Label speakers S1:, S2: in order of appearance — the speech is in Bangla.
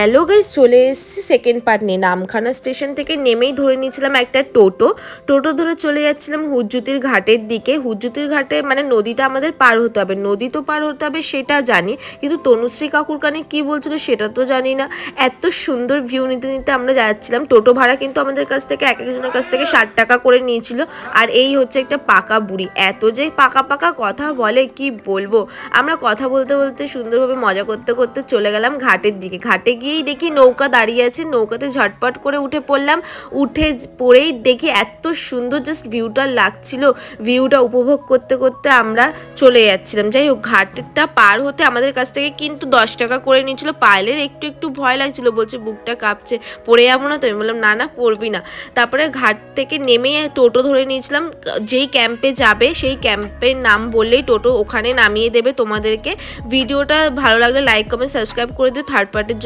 S1: হ্যালো গাইস, চলে এসেছি সেকেন্ড পার্ট নিয়ে। নামখানা স্টেশন থেকে নেমেই ধরে নিয়েছিলাম একটা টোটো ধরে চলে যাচ্ছিলাম হুজ্জুতির ঘাটের দিকে। হুজ্জুতির ঘাটে মানে নদীটা আমাদের পার হতে হবে, নদী তো পার হতে হবে সেটা জানি, কিন্তু তনুশ্রী কাকুর কানে কী বলছিল সেটা তো জানি না। এত সুন্দর ভিউ নিতে নিতে আমরা যাচ্ছিলাম। টোটো ভাড়া কিন্তু আমাদের কাছ থেকে এক একজনের কাছ থেকে 60 টাকা করে নিয়েছিল। আর এই হচ্ছে একটা পাকা বুড়ি, এত যে পাকা পাকা কথা বলে কি বলবো। আমরা কথা বলতে বলতে সুন্দরভাবে মজা করতে করতে চলে গেলাম ঘাটের দিকে। ঘাটে গিয়েই দেখি নৌকা দাঁড়িয়ে আছে, নৌকাতে ঝটপট করে উঠে পড়লাম। উঠে পড়েই দেখি এত সুন্দর জাস্ট ভিউটা লাগছিল। ভিউটা উপভোগ করতে করতে আমরা চলে যাচ্ছিলাম। যাই হোক, ঘাটটা পার হতে আমাদের কাছ থেকে কিন্তু 10 টাকা করে নিয়েছিল। পায়েলের একটু একটু ভয় লাগছিল, বলছে বুকটা কাঁপছে, পড়ে যাবো না তো? আমি বললাম না না, পড়বি না। তারপরে ঘাট থেকে নেমে টোটো ধরে নিয়েছিলাম। যেই ক্যাম্পে যাবে সেই ক্যাম্পের নাম বললেই টোটো ওখানে নামিয়ে দেবে তোমাদেরকে। ভিডিওটা ভালো লাগলে লাইক কমেন্ট সাবস্ক্রাইব করে দিও। থার্ড পার্টের